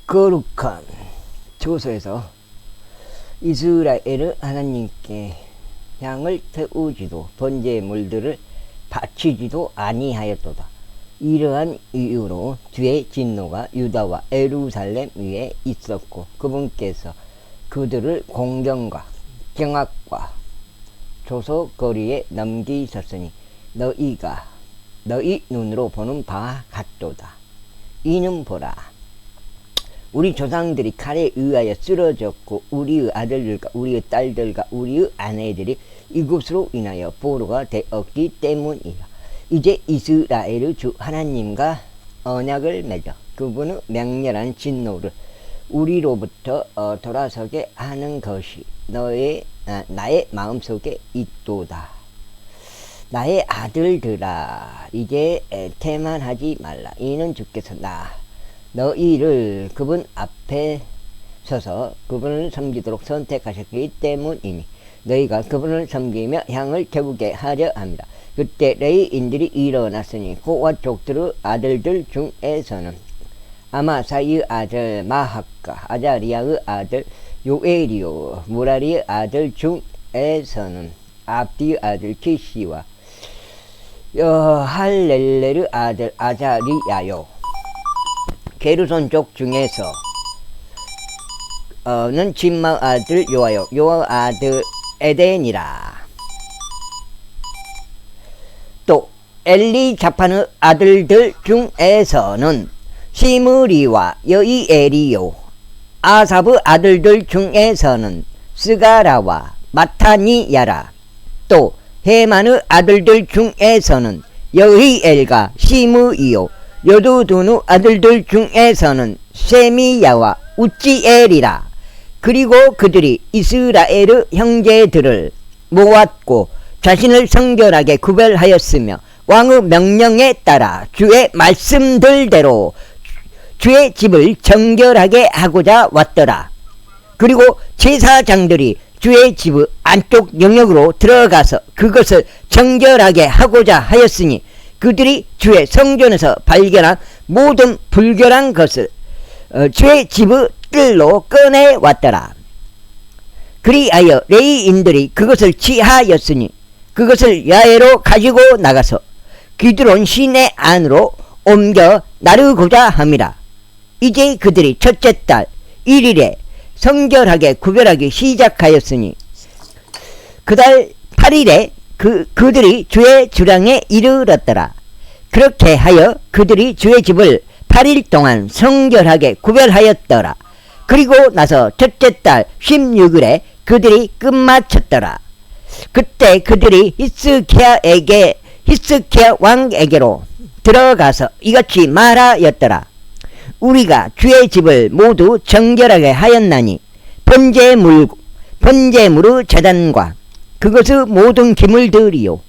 거룩한 조서에서 이스라엘은 하나님께 향을 태우지도 번제물들을 바치지도 아니하였도다. 이러한 이유로 주의 진노가 유다와 예루살렘 위에 있었고 그분께서 그들을 공경과 경악과 조소거리에 넘기셨으니 너희가 너희 눈으로 보는 바와 같도다. 이는 보라, 우리 조상들이 칼에 의하여 쓰러졌고 우리의 아들들과 우리의 딸들과 우리의 아내들이 이것으로 인하여 포로가 되었기 때문이라. 이제 이스라엘의 주 하나님과 언약을 맺어 그분의 맹렬한 진노를 우리로부터 돌아서게 하는 것이 나의 마음속에 있도다. 나의 아들들아, 이제 태만하지 말라. 이는 주께서 너희를 그분 앞에 서서 그분을 섬기도록 선택하셨기 때문이니 너희가 그분을 섬기며 향을 태우게 하려 합니다. 그때 레위인들이 일어났으니 고와 족들의 아들들 중에서는 아마사의 아들 마학과 아자리아의 아들 요엘이요 무라리의 아들 중에서는 압디의 아들 키시와 할렐레의 아들 아자리아요 게르손 족 중에서 는 진마 아들 요아요 요아 아들 에덴이라. 또 엘리자판의 아들들 중에서는 시므리와 여이엘이요 아삽의 아들들 중에서는 스가라와 마타니야라. 또 헤만의 아들들 중에서는 여히엘과 시므이요 여두둔의 아들들 중에서는 세미야와 우찌엘이라. 그리고 그들이 이스라엘의 형제들을 모았고 자신을 성결하게 구별하였으며 왕의 명령에 따라 주의 말씀들대로 주의 집을 정결하게 하고자 왔더라. 그리고 제사장들이 주의 집의 안쪽 영역으로 들어가서 그것을 정결하게 하고자 하였으니 그들이 주의 성전에서 발견한 모든 불결한 것을 주의 집의 뜰로 꺼내왔더라. 그리하여 레위인들이 그것을 취하였으니 그것을 야외로 가지고 나가서 기드론 시내 안으로 옮겨 나르고자 함이라. 이제 그들이 첫째 달 1일에 성결하게 구별하기 시작하였으니 그달 8일에 그들이 주의 주량에 이르렀더라. 그렇게 하여 그들이 주의 집을 8일 동안 성결하게 구별하였더라. 그리고 나서 첫째 달 16일에 그들이 끝마쳤더라. 그때 그들이 히스기야 왕에게로 들어가서 이같이 말하였더라. 우리가 주의 집을 모두 정결하게 하였나니 번제물의 제단과 그것의 모든 기물들이요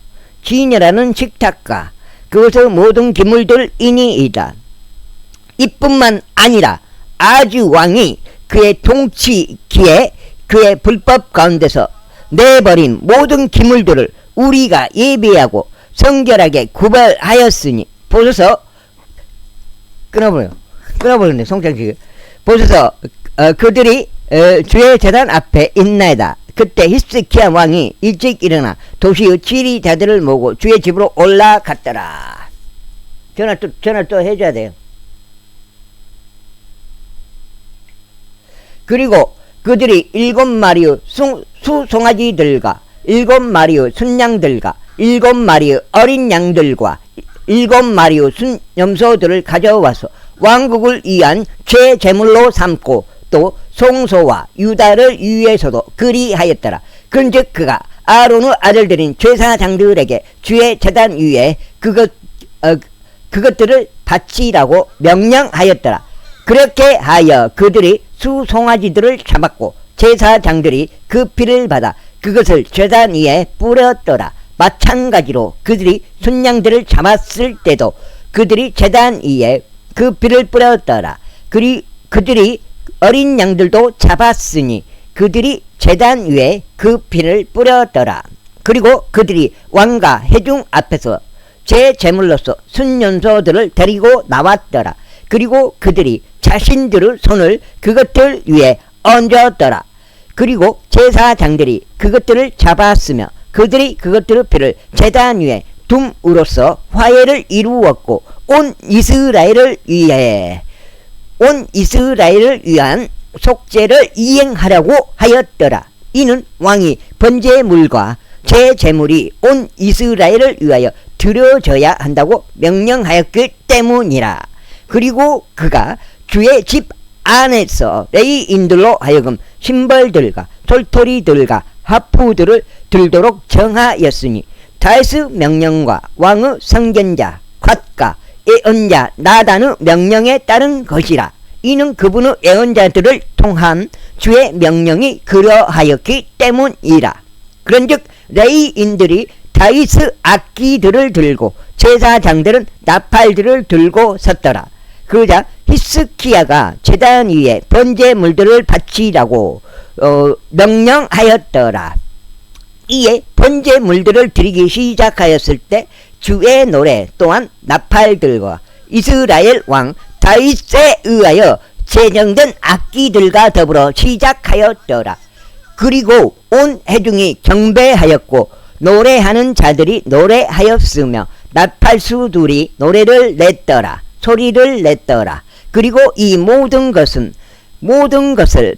진열하는 식탁과 그것의 모든 기물들이니이다. 이뿐만 아니라 아주 왕이 그의 통치기에 그의 불법 가운데서 내버린 모든 기물들을 우리가 예비하고 성결하게 구별하였으니 보소서 끊어버렸네 송장식. 보소서 그들이 주의 제단 앞에 있나이다. 그때 히스기야 왕이 일찍 일어나 도시의 지리자들을 모으고 주의 집으로 올라갔더라. 전화 또 해줘야 돼요. 그리고 그들이 7마리의 수송아지들과 7마리의 순양들과 7마리의 어린 양들과 7마리의 순염소들을 가져와서 왕국을 위한 죄제물로 삼고 또 송소와 유다를 위해서도 그리하였더라. 그런즉 그가 아론의 아들들인 제사장들에게 주의 제단 위에 그것들을 바치라고 명령하였더라. 그렇게 하여 그들이 수송아지들을 잡았고 제사장들이 그 피를 받아 그것을 제단 위에 뿌렸더라. 마찬가지로 그들이 순양들을 잡았을 때도 그들이 제단 위에 그 피를 뿌렸더라. 그들이 어린 양들도 잡았으니 그들이 제단 위에 그 피를 뿌렸더라. 그리고 그들이 왕과 회중 앞에서 제 제물로서 순년소들을 데리고 나왔더라. 그리고 그들이 자신들의 손을 그것들 위에 얹었더라. 그리고 제사장들이 그것들을 잡았으며 그들이 그것들의 피를 제단 위에 둠으로써 화해를 이루었고 온 이스라엘을 위한 속죄를 이행하라고 하였더라. 이는 왕이 번제물과 제 제물이 온 이스라엘을 위하여 드려져야 한다고 명령하였기 때문이라. 그리고 그가 주의 집 안에서 레위인들로 하여금 심벌들과 솔토리들과 하프들을 들도록 정하였으니 다윗의 명령과 왕의 선견자 갓과 예언자 나단의 명령에 따른 것이라. 이는 그분의 예언자들을 통한 주의 명령이 그러하였기 때문이라. 그런즉 레위인들이 다윗의 악기들을 들고 제사장들은 나팔들을 들고 섰더라. 그러자 히스키야가 제단 위에 번제물들을 바치라고 명령하였더라. 이에 번제물들을 드리기 시작하였을 때 주의 노래 또한 나팔들과 이스라엘 왕 다윗에 의하여 제정된 악기들과 더불어 시작하였더라. 그리고 온 회중이 경배하였고 노래하는 자들이 노래하였으며 나팔수들이 노래를 냈더라. 소리를 냈더라. 그리고 이 모든 것을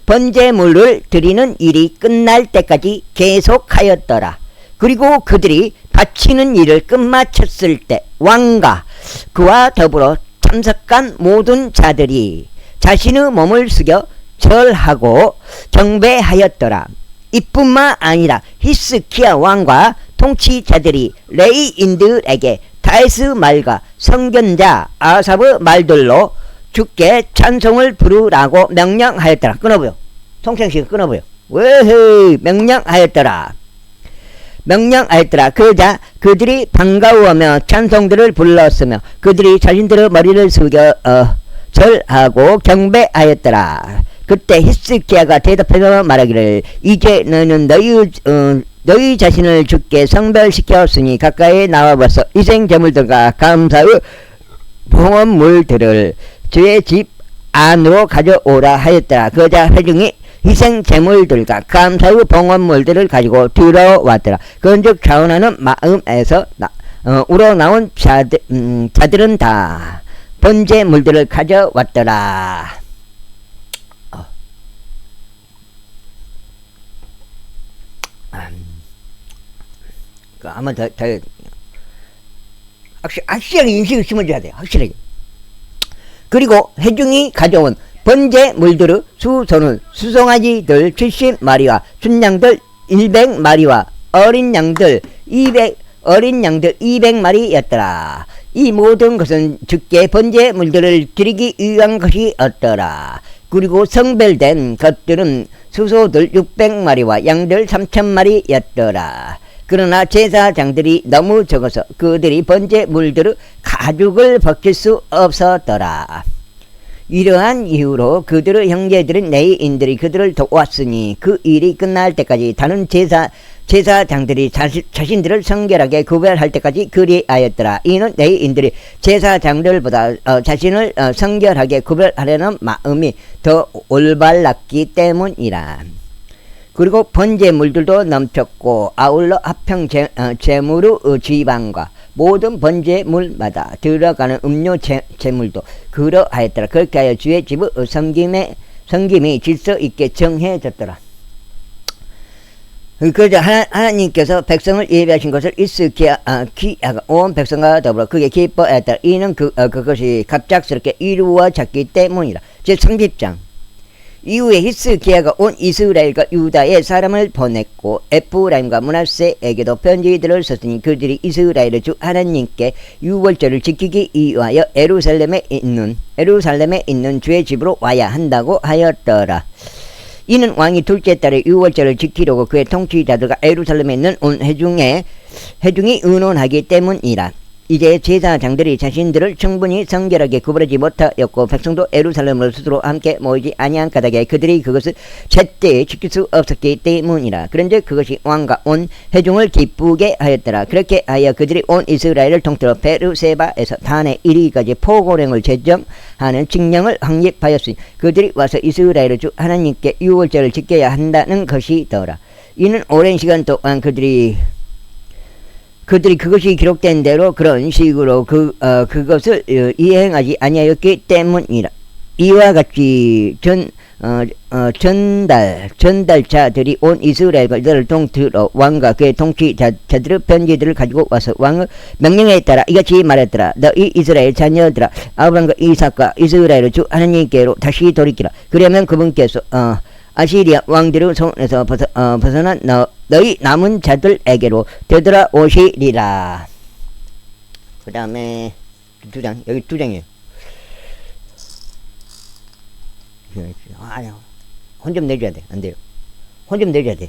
번제물을 드리는 일이 끝날 때까지 계속하였더라. 그리고 그들이 바치는 일을 끝마쳤을 때 왕과 그와 더불어 참석한 모든 자들이 자신의 몸을 숙여 절하고 경배하였더라. 이뿐만 아니라 히스키야 왕과 통치자들이 레위인들에게 다윗의 말과 선견자 아삽의 말들로 주께 찬송을 부르라고 명령하였더라. 끊어보요. 통창식 끊어보요. 왜헤 명령하였더라. 그러자 그들이 반가워하며 찬송들을 불렀으며 그들이 자신들의 머리를 숙여 절하고 경배하였더라. 그때 히스키야가 대답해서 말하기를 이제 너는 너희 자신을 주께 성별시켰으니 가까이 나와봐서 희생제물들과 감사의 봉헌물들을 주의 집 안으로 가져오라 하였더라. 그러자 회중이 희생제물들과 감사의 봉헌물들을 가지고 들어왔더라. 그런즉 자원하는 마음에서 우러나온 자들은 다 번제물들을 가져왔더라. 한번 더 확실하게 인식을 심어줘야 돼요. 확실하게. 그리고 회중이 가져온 번제물들의 수소는 수송아지들 70마리와 순양들 100마리와 어린 양들 200마리였더라. 이 모든 것은 주께 번제물들을 드리기 위한 것이었더라. 그리고 성별된 것들은 수소들 600마리와 양들 3000마리였더라. 그러나 제사장들이 너무 적어서 그들이 번제물들의 가죽을 벗길 수 없었더라. 이러한 이유로 그들의 형제들인 레위인들이 그들을 도왔으니 그 일이 끝날 때까지 다른 제사장들이 자신들을 성결하게 구별할 때까지 그리하였더라. 이는 레위인들이 제사장들보다 자신을 성결하게 구별하려는 마음이 더 올바랐기 때문이라. 그리고 번제물들도 넘쳤고 아울러 합평 제물의 지방과 모든 번제물마다 들어가는 음료 제물도 그러하였더라. 그렇게 하여 주의 집의 섬김이 질서 있게 정해졌더라. 그러자 하나님께서 백성을 예배하신 것을 히스키야가 온 백성과 더불어 그게 기뻐하였더라. 이는 그것이 갑작스럽게 이루어졌기 때문이라. 제30장 이후에 히스키야가 온 이스라엘과 유다에 사람을 보냈고 에프라임과 므낫세에게도 편지들을 썼으니 그들이 이스라엘의 주 하나님께 유월절을 지키기 위하여 예루살렘에 있는 주의 집으로 와야 한다고 하였더라. 이는 왕이 둘째 달에 유월절을 지키려고 그의 통치자들과 예루살렘에 있는 온 회중이 의논하기 때문이라. 이제 제사장들이 자신들을 충분히 성결하게 구별하지 못하였고 백성도 예루살렘으로 스스로 함께 모이지 아니한 까닭에 그들이 그것을 제때 지킬 수 없었기 때문이라. 그런데 그것이 왕과 온 회중을 기쁘게 하였더라. 그렇게 하여 그들이 온 이스라엘을 통틀어 베르세바에서 단에 이르기까지 포고령을 제정하는 칙령을 확립하였으니 그들이 와서 이스라엘의 주 하나님께 유월절을 지켜야 한다는 것이더라. 이는 오랜 시간 동안 그들이 그것이 기록된 대로 그런 식으로 그것을 이행하지 아니하였기 때문이라. 이와 같이 전달자들이 온 이스라엘을 통틀어 왕과 그의 통치자들의 편지들을 가지고 와서 왕의 명령에 따라 이같이 말했더라. 너희 이스라엘 자녀들아, 아브람과 이삭과 이스라엘의 주 하나님께로 다시 돌이키라. 그러면 그분께서 아시리아 왕들의 손에서 벗어난 너희 남은 자들에게로 되돌아오시리라. 그 다음에 여기 두 장이에요. 아니요, 혼 좀 내줘야 돼. 안 돼요. 혼 좀 내줘야 돼.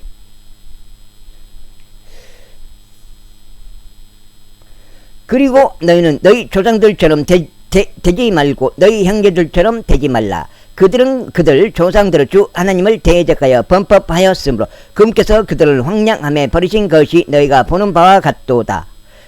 그리고 너희는 너희 조상들처럼 되지 말고 너희 형제들처럼 되지 말라. 그들은 그들 조상들의 주 하나님을 대적하여 범법하였으므로 그분께서 그들을 황량함에 버리신 것이 너희가 보는 바와 같도다.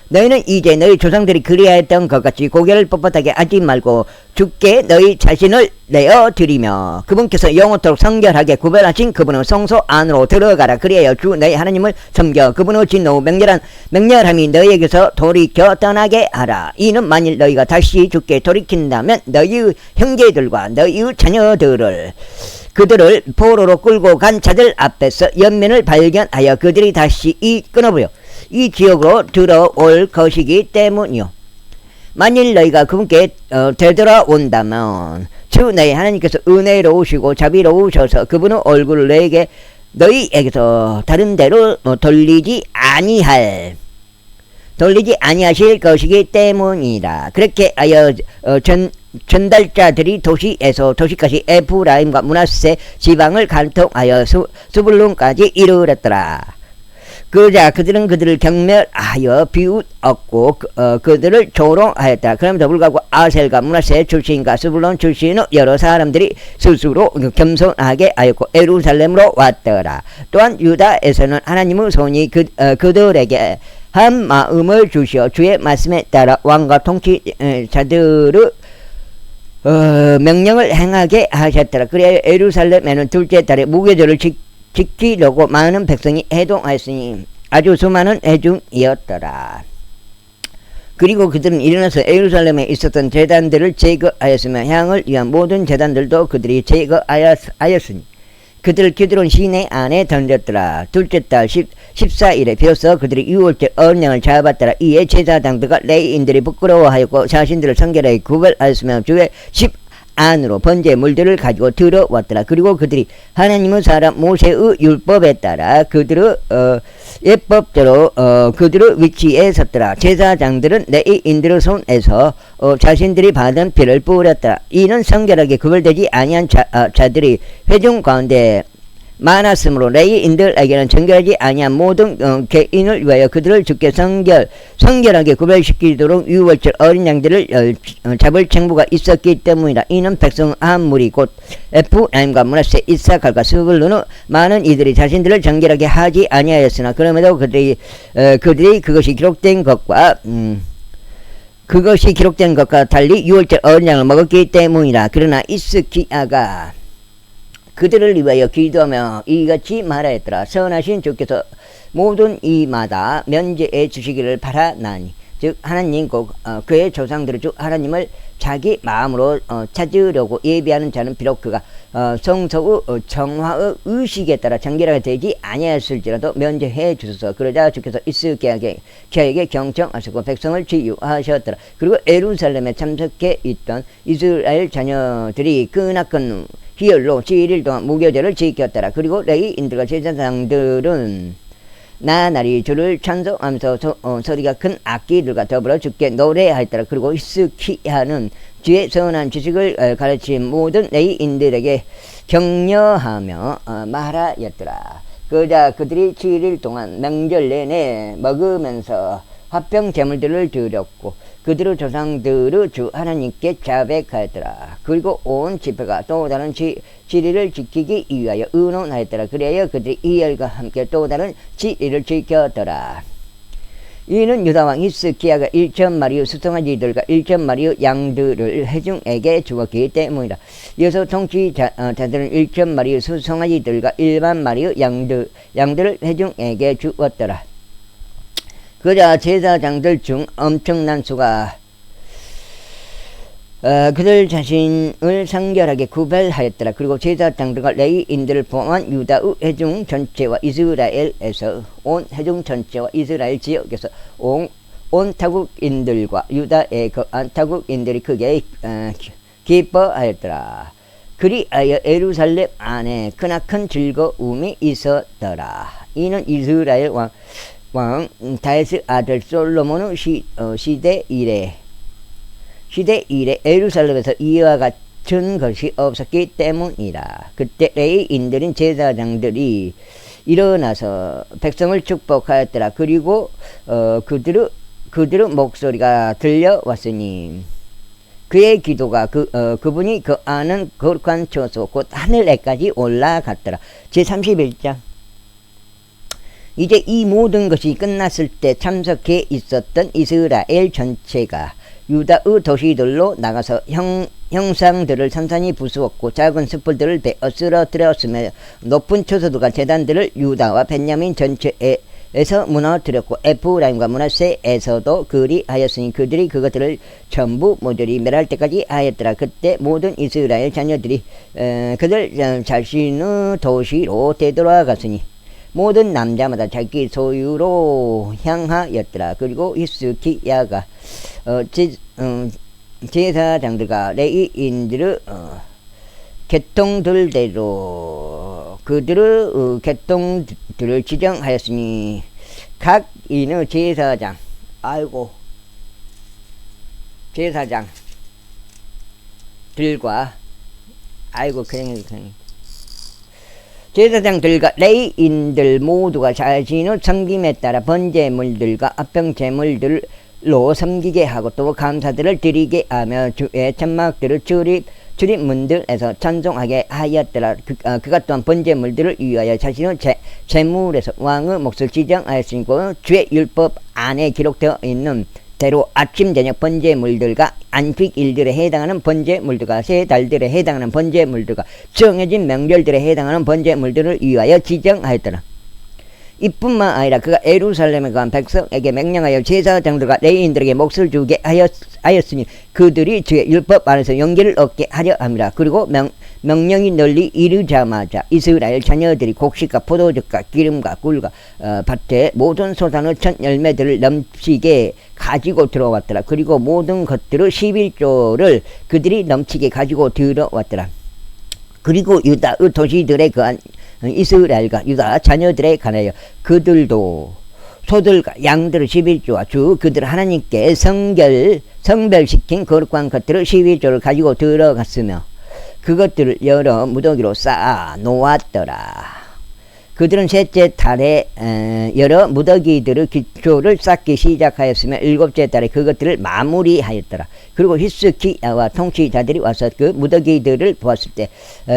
너희는 이제 너희 조상들이 그리하였던 것 같이 고개를 뻣뻣하게 하지 말고 주께 너희 자신을 내어드리며 그분께서 영원토록 성결하게 구별하신 그분의 성소 안으로 들어가라. 그리하여 주 너희 하나님을 섬겨 그분의 진노 맹렬함이 너희에게서 돌이켜 떠나게 하라. 이는 만일 너희가 다시 주께 돌이킨다면 너희 형제들과 너희 자녀들을 그들을 포로로 끌고 간 자들 앞에서 연면을 발견하여 그들이 다시 끊어버려 이 지역으로 들어올 것이기 때문이요. 만일 너희가 그분께 되돌아온다면 주 너희 하나님께서 은혜로우시고 자비로우셔서 그분의 얼굴을 너희에게서 다른 데로 돌리지 아니하실 것이기 때문이라. 그렇게 하여 전달자들이 도시에서 도시까지 에프라임과 므낫세 지방을 간통하여 스불론까지 이르렀더라. 그러자 그들은 그들을 경멸하여 비웃었고 그들을 조롱하였다. 그럼에도 불구하고 아셀과 므낫세 출신과 스불론 출신의 여러 사람들이 스스로 겸손하게 하였고 예루살렘으로 왔더라. 또한 유다에서는 하나님의 손이 그들에게 한 마음을 주시어 주의 말씀에 따라 왕과 통치자들의 명령을 행하게 하셨더라. 그래야 예루살렘에는 둘째 달에 무교절을 지키려고 많은 백성이 해동하였으니 아주 수많은 해중이었더라. 그리고 그들은 일어나서 예루살렘에 있었던 제단들을 제거하였으며 향을 위한 모든 제단들도 그들이 제거하였으니 그들을 기드론 시내 안에 던졌더라. 둘째 달 14일에 비로소 그들이 유월절 언양을 잡았더라. 이에 제사장들과 레위인들이 부끄러워하였고 자신들을 성결하게 구별하였으며 주의 집 안으로 번제 물들을 가지고 들어왔더라. 그리고 그들이 하나님의 사람 모세의 율법에 따라 그들의 예법대로 그들의 위치에 섰더라. 제사장들은 레위인들의 손에서 자신들이 받은 피를 뿌렸더라. 이는 성결하게 구별되지 아니한 자들이 회중 가운데 많았으므로 레위인들에게는 정결하지 아니한 모든 개인을 위하여 그들을 주께 성결하게 구별시키도록 유월절 어린 양들을 잡을 책무가 있었기 때문이다. 이는 백성 한 무리 곧 에프라임과 므낫세 이사갈과 스불론의 많은 이들이 자신들을 정결하게 하지 아니하였으나 그럼에도 그들이 그것이 기록된 것과 달리 유월절 어린 양을 먹었기 때문이다. 그러나 히스기야가 그들을 위하여 기도하며 이같이 말하였더라. 선하신 주께서 모든 이마다 면제해 주시기를 바라나니 즉 하나님 그의 조상들의 주 하나님을 자기 마음으로 찾으려고 예비하는 자는 비록 그가 성소의 정화의 의식에 따라 정결하게 되지 아니하였을지라도 면제해 주소서. 그러자 주께서 히스기야에게 경청하시고 백성을 치유하셨더라. 그리고 예루살렘에 참석해 있던 이스라엘 자녀들이 끄나큰 희열로 7일 동안 무교절을 지켰더라. 그리고 레위인들과 제사장들은 나날이 주를 찬송하면서 소리가 큰 악기들과 더불어 주께 노래하였더라. 그리고 히스기야는 주의 선한 지식을 가르친 모든 레위인들에게 격려하며 말하였더라. 그러자 그들이 7일 동안 명절 내내 먹으면서 화평 제물들을 드렸고 그들의 조상들의 주 하나님께 자백하였더라. 그리고 온 지파가 또 다른 지리를 지키기 위하여 의논하였더라. 그래야 그들이 이엘과 함께 또 다른 지리를 지켰더라. 이는 유다왕 히스기야가 1,000마리의 수송아지들과 1,000마리의 양들을 회중에게 주었기 때문이다. 이어서 통치자들은 1,000마리의 수송아지들과 10,000마리의 양들을 회중에게 주었더라. 그러자 제사장들 중 엄청난 수가 그들 자신을 성결하게 구별하였더라. 그리고 제사장들과 레위인들을 포함한 유다의 회중 전체와 이스라엘에서 온 회중 전체와 이스라엘 지역에서 온 타국인들과 유다의 거한 타국인들이 크게 기뻐하였더라. 그리하여 예루살렘 안에 크나큰 즐거움이 있었더라. 이는 이스라엘 왕 다윗의 아들 솔로몬의 시대 이래 예루살렘에서 이와 같은 것이 없었기 때문이다. 그때 레위인들인 제사장들이 일어나서 백성을 축복하였더라. 그리고 그들의 목소리가 들려왔으니 그의 기도가 그분이 거하는 거룩한 처소 곧 하늘에까지 올라갔더라. 제31장. 이제 이 모든 것이 끝났을 때 참석해 있었던 이스라엘 전체가 유다의 도시들로 나가서 형상들을 산산히 부수었고 작은 숯불들을 베어 쓰러뜨렸으며 높은 초소들과 제단들을 유다와 벤야민 전체에서 무너뜨렸고 에프라임과 므낫세에서도 그리하였으니 그들이 그것들을 전부 모조리 멸할 때까지 하였더라. 그때 모든 이스라엘 자녀들이 그들 자신의 도시로 되돌아갔으니 모든 남자마다 자기 소유로 향하였더라. 그리고 히스기야가 제사장들과 레위인들의 계통들대로 그들의 계통들을 지정하였으니 각 인의 제사장들과 제사장들과 레위인들 모두가 자신의 섬김에 따라 번제물들과 화평제물들로 섬기게 하고 또 감사들을 드리게 하며 주의 천막들을 출입문들에서 찬송하게 하였더라. 그가 또한 번제물들을 위하여 자신의 제물에서 왕의 몫을 지정하였으니 주의 율법 안에 기록되어 있는 대로 아침 저녁 번제물들과 안식일들에 해당하는 번제물들과 세 달들에 해당하는 번제물들과 정해진 명절들에 해당하는 번제물들을 위하여 지정하였더라. 이뿐만 아니라 그가 예루살렘에 거한 백성에게 명령하여 제사장들과 레위인들에게 몫을 주게 하였으니 그들이 주의 율법 안에서 용기를 얻게 하려 함이라. 그리고 명령이 널리 이르자마자 이스라엘 자녀들이 곡식과 포도즙과 기름과 꿀과 밭에 모든 소산의 첫 열매들을 넘치게 가지고 들어왔더라. 그리고 모든 것들의 11조를 그들이 넘치게 가지고 들어왔더라. 그리고 유다의 도시들에 거한 이스라엘과 유다 자녀들에 관하여 그들도 소들과 양들의 11조와 주 그들 하나님께 성별시킨 거룩한 것들의 11조를 가지고 들어갔으며 그것들을 여러 무더기로 쌓아 놓았더라. 그들은 셋째 달에 여러 무더기들의 기초를 쌓기 시작하였으며 일곱째 달에 그것들을 마무리하였더라. 그리고 히스기야와 통치자들이 와서 그 무더기들을 보았을 때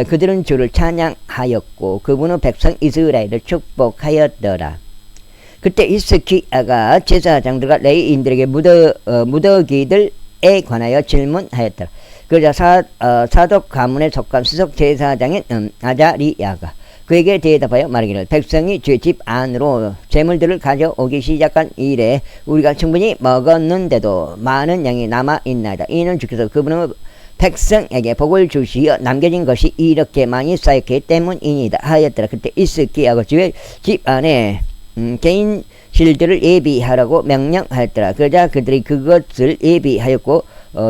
그들은 주를 찬양하였고 그분의 백성 이스라엘을 축복하였더라. 그때 히스기야가 제사장들과 레위인들에게 무더기들에 관하여 질문하였더라. 그러자 사독 가문에 속한 수석 제사장인 아자리야가 그에게 대답하여 말하기를 백성이 주 집 안으로 재물들을 가져오기 시작한 이래 우리가 충분히 먹었는데도 많은 양이 남아있나이다. 이는 주께서 그분의 백성에게 복을 주시어 남겨진 것이 이렇게 많이 쌓였기 때문이니다 하였더라. 그때 히스기야가 주의 집 안에 개인 실들을 예비하라고 명령하였더라. 그러자 그들이 그것을 예비하였고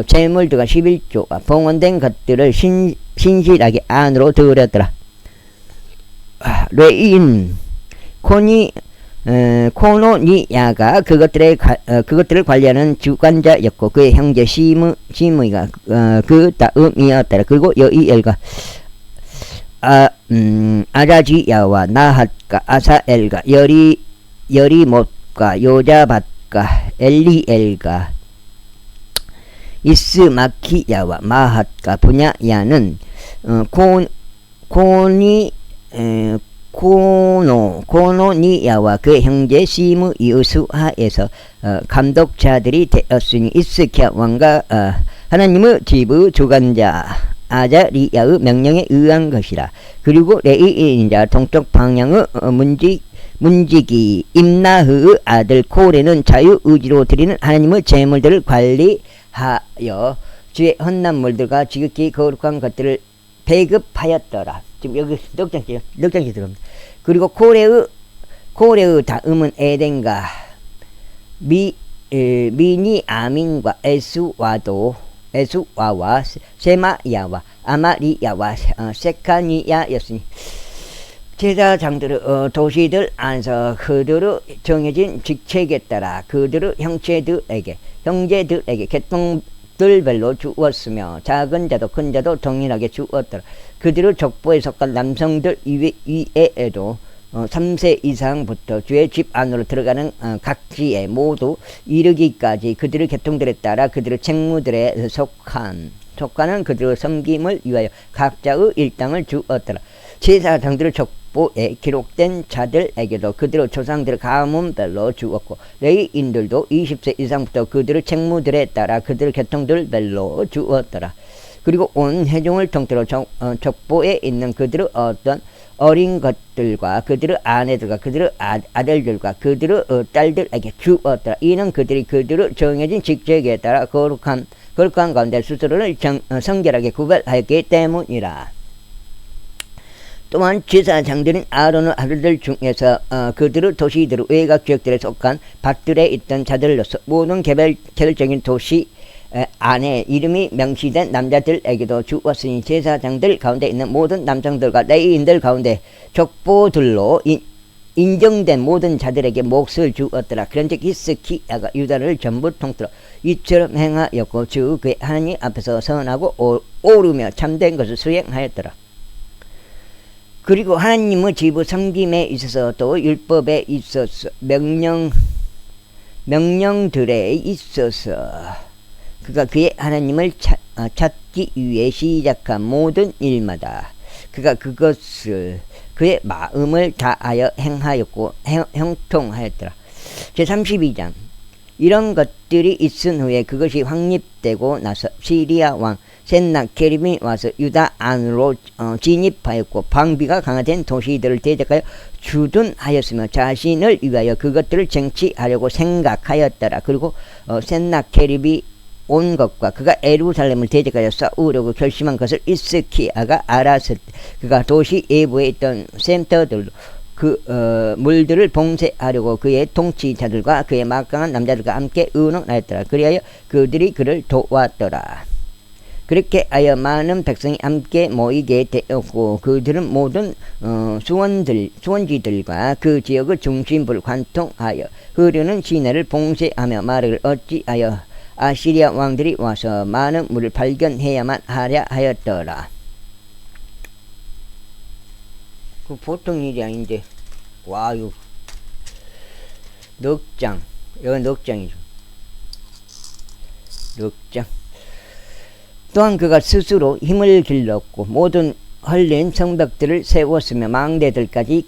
재물들과 11조와 봉헌된 것들을 신실하게 안으로 들였더라. 레위인 코노니야가 그것들을 관리하는 주관자였고 그의 형제 시므이가 그 다음이었더라. 그리고 여이엘과 아자지야와 나핫과 아사엘과 여리못과 요자밭과 엘리엘과 이스마키야와 마핫과 분야야는 고노니야와 그 형제 시므 이우수하에서 감독자들이 되었으니 이스키야 왕과 하나님의 지부 주관자 아자리야의 명령에 의한 것이라. 그리고 레이인자 동쪽 방향의 문지기 임나흐의 아들 코레는 자유의지로 드리는 하나님의 제물들을 관리하여 주의 헌납물들과 지극히 거룩한 것들을 배급하였더라. 지금 여기 넉장시 들어옵니다. 그리고 코레의 다음은 에덴과 미니아민과 에수와와 세마야와 아마리야와 세카니야였으니 제사장들의 도시들 안에서 그들의 정해진 직책에 따라 그들의 형제들에게 계통들별로 주었으며 작은 자도 큰 자도 동일하게 주었더라. 그들의 족보에 속한 남성들 이외에도 3세 이상부터 주의 집 안으로 들어가는 각지에 모두 이르기까지 그들의 계통들에 따라 그들의 책무들에 속하는 그들의 섬김을 위하여 각자의 일당을 주었더라. 제사장들의 족보에 기록된 자들에게도 그들의 조상들의 가문별로 주었고 레위인들도 20세 이상부터 그들의 책무들에 따라 그들의 계통들별로 주었더라. 그리고 온 회중을 통틀어 족보에 있는 그들의 어떤 어린 것들과 그들의 아내들과 그들의 아들들과 그들의 딸들에게 주었더라. 이는 그들이 그들의 정해진 직책에 따라 거룩한 가운데 스스로를 성결하게 구별하였기 때문이라. 또한 제사장들인 아론의 아들들 중에서 그들의 도시들의 외곽 지역들에 속한 밭들에 있던 자들로서 모든 개별적인 도시 안에 이름이 명시된 남자들에게도 주었으니 제사장들 가운데 있는 모든 남성들과 레위인들 가운데 족보들로 인정된 모든 자들에게 몫을 주었더라. 그런즉 히스키야가 유다를 전부 통틀어 이처럼 행하였고 주 그의 하나님 앞에서 선하고 옳으며 참된 것을 수행하였더라. 그리고 하나님의 지부 섬김에 있어서 또 율법에 있어서 명령들에 있어서 그가 그의 하나님을 찾기 위해 시작한 모든 일마다 그가 그것을 그의 마음을 다하여 행하였고 형통하였더라. 제32장 이런 것들이 있은 후에 그것이 확립되고 나서 시리아 왕 센나케립이 와서 유다 안으로 진입하였고 방비가 강화된 도시들을 대적하여 주둔하였으며 자신을 위하여 그것들을 쟁취하려고 생각하였더라. 그리고 센나케립이 온 것과 그가 예루살렘을 대적하여 싸우려고 결심한 것을 히스키야가 알았을 때 그가 도시 외부에 있던 센터들로 물들을 봉쇄하려고 그의 통치자들과 그의 막강한 남자들과 함께 의논하였더라. 그리하여 그들이 그를 도왔더라. 그렇게 하여 많은 백성이 함께 모이게 되었고 그들은 모든 수원지들과 그 지역의 중심부를 관통하여 흐르는 시내를 봉쇄하며 말을 어찌하여 아시리아 왕들이 와서 많은 물을 발견해야만 하랴 하였더라. 그 보통 일이 아닌데 와요. 넉장 여기 넉장이죠. 넉장. 또한 그가 스스로 힘을 길렀고 모든 헐린 성벽들을 세웠으며 망대들까지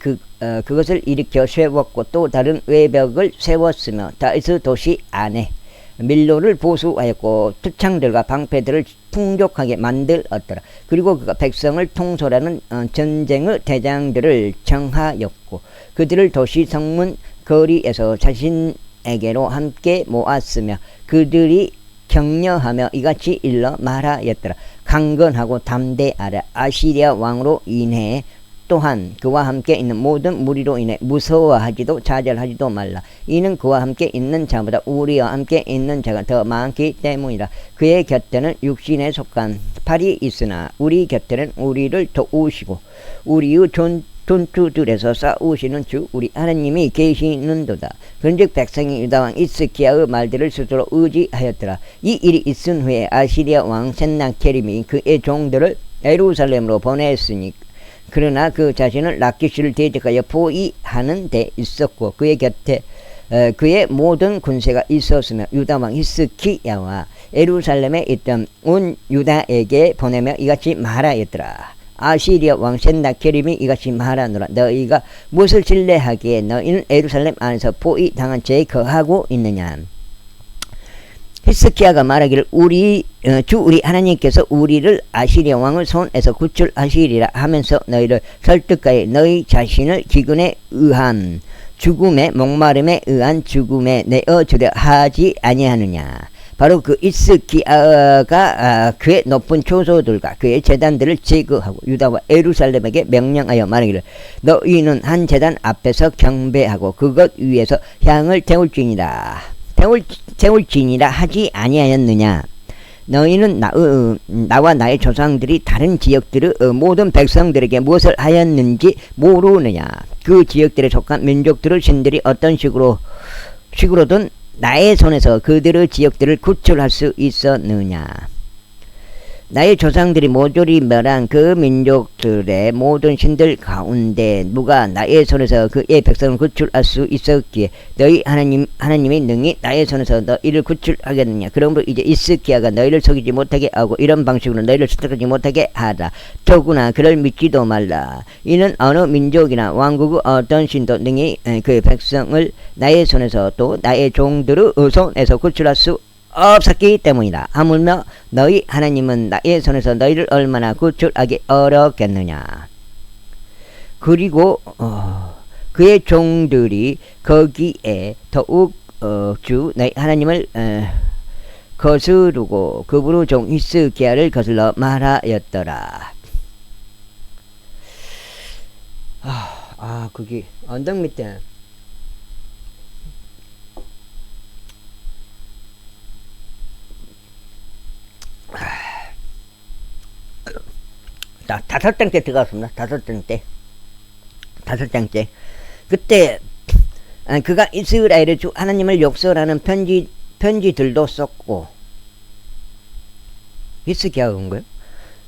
그것을 일으켜 세웠고 또 다른 외벽을 세웠으며 다윗의 도시 안에 밀로를 보수하였고 투창들과 방패들을 풍족하게 만들었더라. 그리고 그가 백성을 통솔하는 전쟁의 대장들을 정하였고 그들을 도시 성문 거리에서 자신에게로 함께 모았으며 그들이 격려하며 이같이 일러 말하였더라. 강건하고 담대하라. 아시리아 왕으로 인해 또한 그와 함께 있는 모든 무리로 인해 무서워하지도 좌절하지도 말라. 이는 그와 함께 있는 자보다 우리와 함께 있는 자가 더 많기 때문이라. 그의 곁에는 육신에 속한 팔이 있으나 우리 곁에는 우리를 도우시고 우리의 전투들에서 싸우시는 주 우리 하나님이 계시는도다. 그런즉 백성이 유다왕 히스키야의 말들을 스스로 의지하였더라. 이 일이 있은 후에 아시리아 왕 센나케립이 그의 종들을 예루살렘으로 보냈으니 그러나 그 자신은 라키시를 대적하여 포위하는 데 있었고 그의 곁에 그의 모든 군세가 있었으며 유다왕 히스키야와 예루살렘에 있던 온 유다에게 보내며 이같이 말하였더라. 아시리아 왕 센나케립이 이같이 말하노라. 너희가 무엇을 신뢰하기에 너희는 예루살렘 안에서 포위당한 채 거하고 있느냐. 히스키야가 말하기를 우리 하나님께서 우리를 아시리아 왕의 손에서 구출하시리라 하면서 너희를 설득하여 너희 자신을 기근에 의한 죽음에 목마름에 의한 죽음에 내어주려 하지 아니하느냐. 바로 그 히스키야가 그의 높은 초소들과 그의 제단들을 제거하고 유다와 예루살렘에게 명령하여 말하기를 너희는 한 제단 앞에서 경배하고 그것 위에서 향을 태울지니라 하지 아니하였느냐. 너희는 나와 나의 조상들이 다른 지역들의 모든 백성들에게 무엇을 하였는지 모르느냐. 그 지역들에 속한 민족들의 신들이 어떤 식으로든 나의 손에서 그들의 지역들을 구출할 수 있었느냐. 나의 조상들이 모조리 멸한 그 민족들의 모든 신들 가운데 누가 나의 손에서 그의 백성을 구출할 수 있었기에 너희 하나님이 능히 나의 손에서 너희를 구출하겠느냐. 그러므로 이제 히스키야가 너희를 속이지 못하게 하고 이런 방식으로 너희를 설득하지 못하게 하라. 더구나 그를 믿지도 말라. 이는 어느 민족이나 왕국의 어떤 신도 능히 그의 백성을 나의 손에서 또 나의 종들의 손에서 구출할 수 없었기 때문이다. 하물며 너희 하나님은 나의 손에서 너희를 얼마나 구출하기 어렵겠느냐. 그리고 그의 종들이 거기에 더욱 너희 하나님을 거스르고 그분의 종 히스키야를 거슬러 말하였더라. 거기 언덕 밑에 다섯 장째 들어갔습니다. 다섯 장째. 그때 그가 이스라엘의 주 하나님을 욕설하는 편지들도 썼고 히스키야가 온 거예요.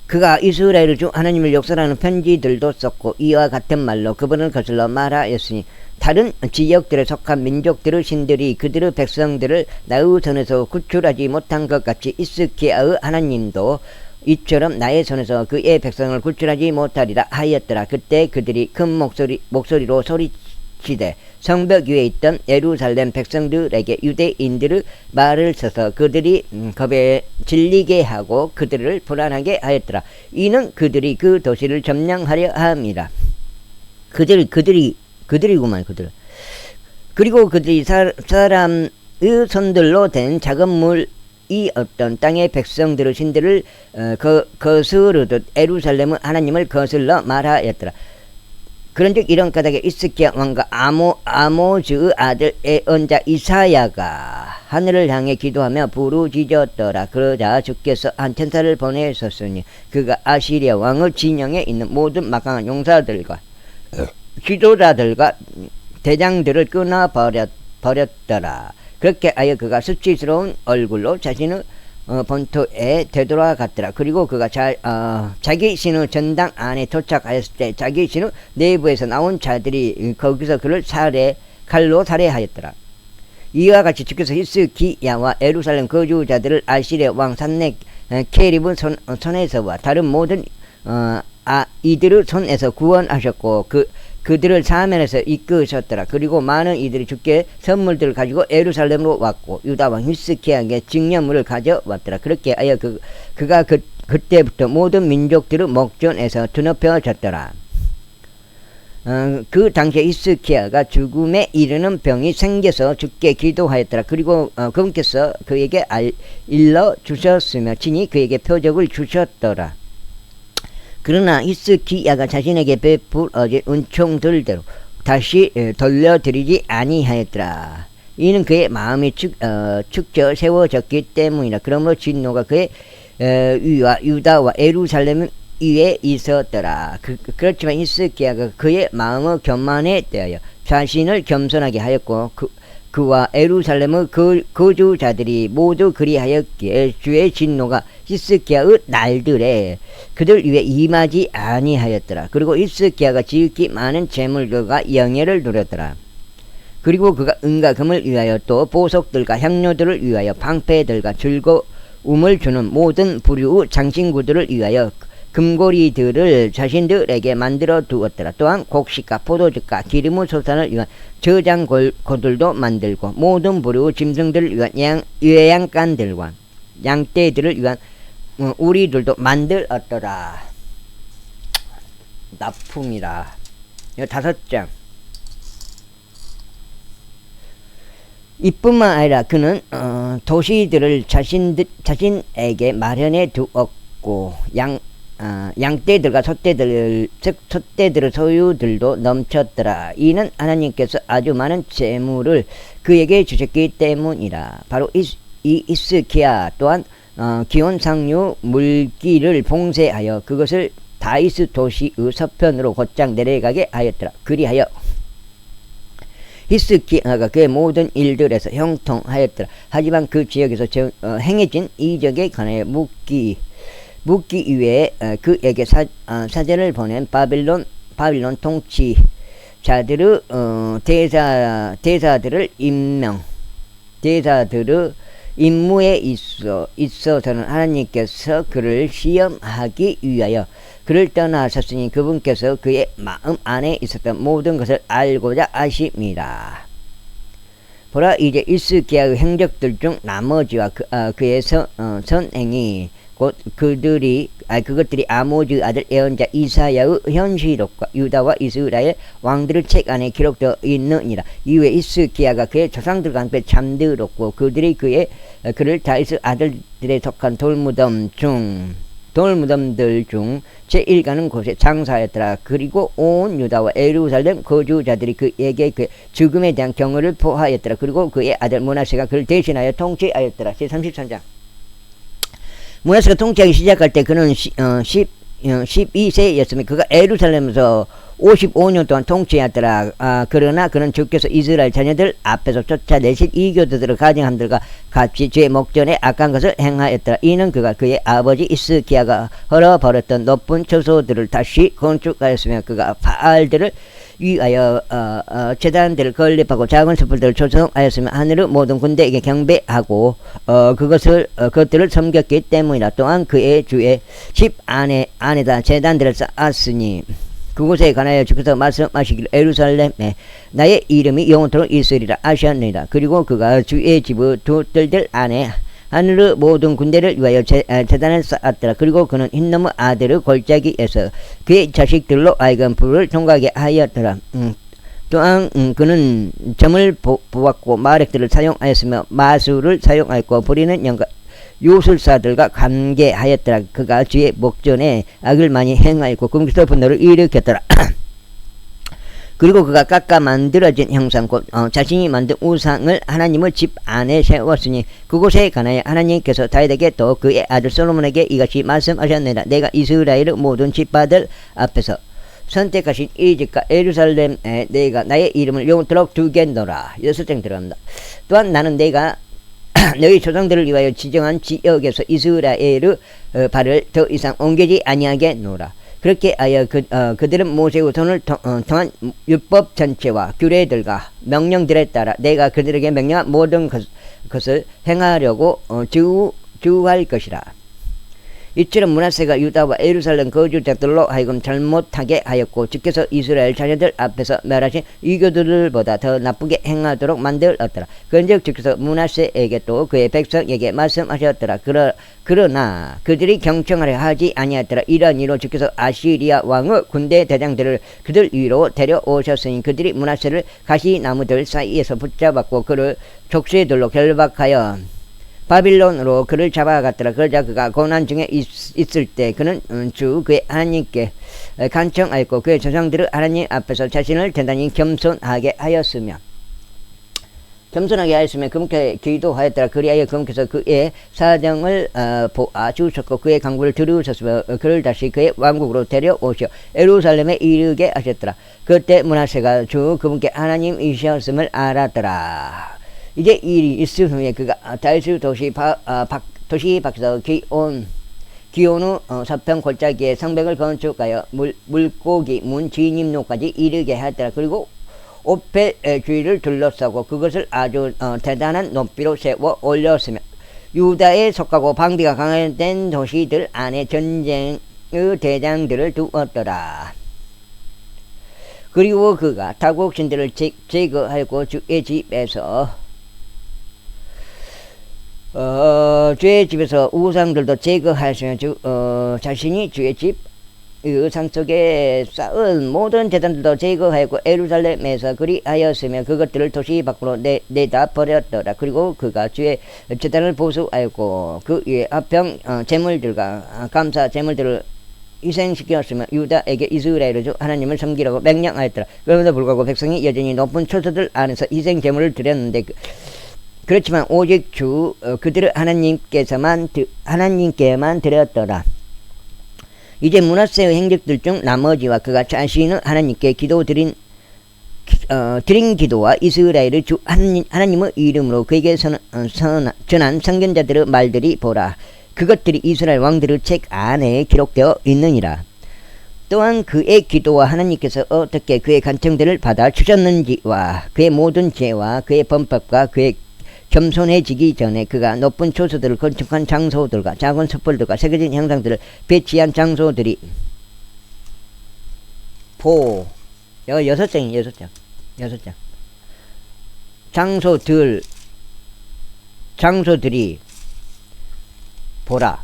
그가 이스라엘의 주 하나님을 욕설하는 편지들도 썼고 이와 같은 말로 그분을 거슬러 말하였으니 다른 지역들에 속한 민족들의 신들이 그들의 백성들을 나의 손에서 구출하지 못한 것 같이 히스키야의 하나님도 이처럼 나의 손에서 그의 백성을 구출하지 못하리라 하였더라. 그때 그들이 큰 목소리로 소리치되 성벽 위에 있던 예루살렘 백성들에게 유대인들의 말을 써서 그들이 겁에 질리게 하고 그들을 불안하게 하였더라. 이는 그들이 그 도시를 점령하려 함이라. 그들이구만. 그리고 그들이 사람의 손들로 된 작은 물 이 어떤 땅의 백성들의 신들을 거스르듯 예루살렘의 하나님을 거슬러 말하였더라. 그런즉 이런 까닭에 히스키야 왕과 아모즈의 아들 예언자 이사야가 하늘을 향해 기도하며 부르짖었더라. 그러자 주께서 한 천사를 보내셨으니 그가 아시리아 왕의 진영에 있는 모든 막강한 용사들과 지도자들과 대장들을 끊어버렸더라. 그렇게 하여 그가 수치스러운 얼굴로 자신의 본토에 되돌아갔더라. 그리고 그가 자기 신의 전당 안에 도착하였을 때 자기 신의 내부에서 나온 자들이 거기서 그를 칼로 살해하였더라. 이와 같이 주께서 히스키야와 예루살렘 거주자들을 아시리아 왕 산네케립의 손에서와 다른 모든 이들의 손에서 구원하셨고 그들을 사면에서 이끄셨더라. 그리고 많은 이들이 주께 선물들을 가지고 예루살렘으로 왔고 유다 왕 히스키야에게 증여물을 가져왔더라. 그렇게 하여 그가 그때부터 모든 민족들의 목전에서 드높여졌더라. 그 당시에 히스키야가 죽음에 이르는 병이 생겨서 주께 기도하였더라. 그리고 그분께서 그에게 일러 주셨으며 친히 그에게 표적을 주셨더라. 그러나 히스키야가 자신에게 베풀어진 은총들대로 다시 돌려드리지 아니하였더라. 이는 그의 마음이 축저 세워졌기 때문이라. 그러므로 진노가 그의 위와 유다와 예루살렘 위에 있었더라. 그렇지만 히스키야가 그의 마음의 교만에 대하여 자신을 겸손하게 하였고 그와 예루살렘의 거주자들이 모두 그리하였기에 주의 진노가 히스키야의 날들에 그들 위에 임하지 아니하였더라. 그리고 히스키야가 지극히 많은 재물들과 영예를 누렸더라. 그리고 그가 은과 금을 위하여 또 보석들과 향료들을 위하여 방패들과 즐거움을 주는 모든 부류 장신구들을 위하여 금고리들을 자신들에게 만들어 두었더라. 또한 곡식과 포도즙과 기름의 소산을 위한 저장고들도 만들고 모든 부류 짐승들을 위한 외양간들과 양떼들을 위한 우리들도 만들었더라. 납품이라. 5장. 이뿐만 아니라 그는 도시들을 자신에게 마련해 두었고 양떼들과 솥대들의 소유들도 넘쳤더라. 이는 하나님께서 아주 많은 재물을 그에게 주셨기 때문이라. 바로 이 히스기야 또한 기온 상류 물기를 봉쇄하여 그것을 다이스 도시의 서편으로 곧장 내려가게 하였더라. 그리하여 히스기야가 그의 모든 일들에서 형통하였더라. 하지만 그 지역에서 행해진 이적에 관하여 묻기 위해 그에게 사제를 보낸 바빌론 통치자들의 대사들의 임무에 있어서는 하나님께서 그를 시험하기 위하여 그를 떠나셨으니 그분께서 그의 마음 안에 있었던 모든 것을 알고자 하십니다. 보라, 이제 히스기야의 행적들 중 나머지와 그의 선행이 곧 그것들이 아모즈 아들 예언자 이사야의 현시록과 유다와 이스라엘 왕들의 책 안에 기록되어 있느니라. 이후에 히스기야가 그의 조상들과 함께 잠들었고 그들이 그를 다윗의 아들들에 속한 돌무덤들 중 제1가는 곳에 장사하였더라. 그리고 온 유다와 예루살렘 거주자들이 그에게 그 죽음에 대한 경고를 포하였더라. 그리고 그의 아들 므낫세가 그를 대신하여 통치하였더라. 제33장. 므낫세가 통치하기 시작할 때 그는 12세였으며 그가 예루살렘에서 55년 동안 통치하였더라. 그러나 그는 주께서 이스라엘 자녀들 앞에서 쫓아내신 이교도들의 가증함들과 같이 죄 목전에 악한 것을 행하였더라. 이는 그가 그의 아버지 히스기야가 헐어버렸던 높은 처소들을 다시 건축하였으며 그가 바알들을 위하여 제단들을 건립하고 작은 촛불들을 조성하였으며 하늘의 모든 군대에게 경배하고 그것들을 섬겼기 때문이라. 또한 그의 주의 집 안에다 제단들을 쌓았으니 그곳에 관하여 주께서 말씀하시기를 예루살렘에 나의 이름이 영원토록 있으리라 하셨느니라. 그리고 그가 주의 집의 두 뜰들 안에 하늘의 모든 군대를 위하여 제단을 쌓았더라. 그리고 그는 흰놈의 아들의 골짜기에서 그의 자식들로 하여금 불을 통과하게 하였더라. 또한 그는 점을 보았고 마력들을 사용하였으며 마술을 사용하였고 부리는 영과 요술사들과 관계하였더라. 그가 주의 목전에 악을 많이 행하였고 금기서 분노를 일으켰더라. 그리고 그가 깎아 만들어진 형상 곧 자신이 만든 우상을 하나님의 집 안에 세웠으니 그곳에 관하여 하나님께서 다윗에게 또 그의 아들 솔로몬에게 이같이 말씀하셨느니라. 내가 이스라엘의 모든 집파들 앞에서 선택하신 이 집과 예루살렘에 내가 나의 이름을 영원토록 두겠노라. 6장 들어갑니다. 또한 나는 내가 너희 조상들을 위하여 지정한 지역에서 이스라엘의 발을 더 이상 옮기지 아니하겠노라. 그렇게 하여 그들은 모세의 손을 통한 율법 전체와 규례들과 명령들에 따라 내가 그들에게 명령한 모든 것을 행하려고 주할 것이라. 이처럼 므낫세가 유다와 예루살렘 거주자들로 하여금 잘못하게 하였고 주께서 이스라엘 자녀들 앞에서 멸하신 이교들보다 더 나쁘게 행하도록 만들었더라. 그런즉 주께서 므낫세에게 또 그의 백성에게 말씀하셨더라. 그러나 그들이 경청하려 하지 아니하였더라. 이러한 이로 주께서 아시리아 왕의 군대 대장들을 그들 위로 데려오셨으니 그들이 므낫세를 가시나무들 사이에서 붙잡았고 그를 족쇄들로 결박하여 바빌론으로 그를 잡아갔더라. 그러자 그가 고난 중에 있을 때 그는 그의 하나님께 간청하였고 그의 조상들의 하나님 앞에서 자신을 대단히 겸손하게 하였으며 그분께 기도하였더라. 그리하여 그분께서 그의 사정을 보아주셨고 그의 간구를 들으셨으며 그를 다시 그의 왕국으로 데려오시어 예루살렘에 이르게 하셨더라. 그때 므낫세가 그분께 하나님이셨음을 알았더라. 이제 일이 있은 후에 그가 다윗의 도시 밖에서 기온의 서편 골짜기에 성벽을 건축하여 물고기 문 진입로까지 이르게 하였더라. 그리고 오펠 주위를 둘러싸고 그것을 아주 대단한 높이로 세워 올렸으며 유다에 속하고 방비가 강화된 도시들 안에 전쟁의 대장들을 두었더라. 그리고 그가 타국 신들을 제거하고 주의 집에서 주의 집에서 우상들도 제거하시며 자신이 주의 집 의상 속에 쌓은 모든 재단들도 제거하고 예루살렘에서 그리하였으며 그것들을 도시 밖으로 내다 버렸더라. 그리고 그가 주의 재단을 보수하였고 그 위에 합평 제물들과 감사 제물들을 희생시켰으며 유다에게 이스라엘의 주 하나님을 섬기라고 명령하였더라. 그럼에도 불구하고 백성이 여전히 높은 초소들 안에서 희생 제물을 드렸는데 그렇지만 오직 그들을 하나님께만 드렸더라. 이제 므낫세의 행적들 중 나머지와 그가 자신은 하나님께 드린 기도와 이스라엘의 주 하나님의 이름으로 그에게 전한 선견자들의 말들이 보라. 그것들이 이스라엘 왕들의 책 안에 기록되어 있느니라. 또한 그의 기도와 하나님께서 어떻게 그의 간청들을 받아 주셨는지와 그의 모든 죄와 그의 범법과 그의 겸손해지기 전에 그가 높은 초소들을 건축한 장소들과 작은 촛불들과 새겨진 형상들을 배치한 장소들이 여기 6장 장소들이 보라.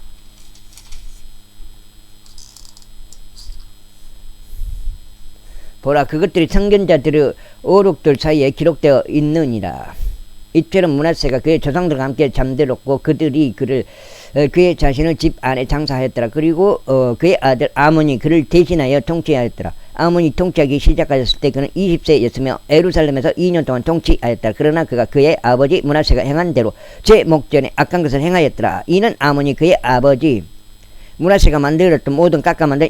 그것들이 선견자들의 어록들 사이에 기록되어 있느니라. 이처럼 므낫세가 그의 조상들과 함께 잠들었고 그들이 그의 자신의 집 안에 장사하였더라. 그리고 그의 아들 아몬이 그를 대신하여 통치하였더라. 아몬이 통치하기 시작하였을 때 그는 20세였으며 예루살렘에서 2년 동안 통치하였더라. 그러나 그가 그의 아버지 므낫세가 행한 대로 제 목전에 악한 것을 행하였더라. 이는 아몬이 그의 아버지 므낫세가 만들었던 모든 깎아 만든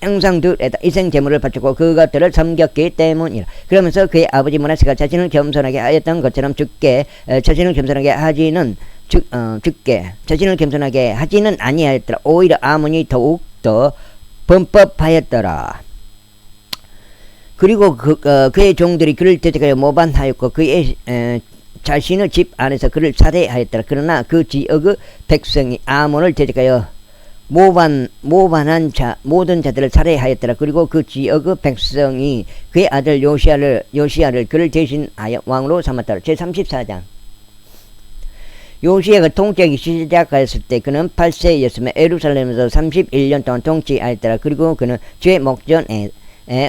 형상들에다 희생제물을 바쳤고 그것들을 섬겼기 때문이라. 그러면서 그의 아버지 므낫세가 자신을 겸손하게 하였던 것처럼 자신을 겸손하게 하지는 아니하였더라. 오히려 아몬이 더욱더 범법하였더라. 그리고 그의 종들이 그를 대적하여 모반하였고 그의 자신의 집 안에서 그를 살해하였더라. 그러나 그 지역의 백성이 아몬을 대적하여 모반한 모든 자들을 살해하였더라. 그리고 그 지역의 백성이 그의 아들 요시야를 그를 대신하여 왕으로 삼았더라. 제34장. 요시야가 통치하기 시작하였을 때 그는 8세였으며 예루살렘에서 31년 동안 통치하였더라. 그리고 그는 주의 목전에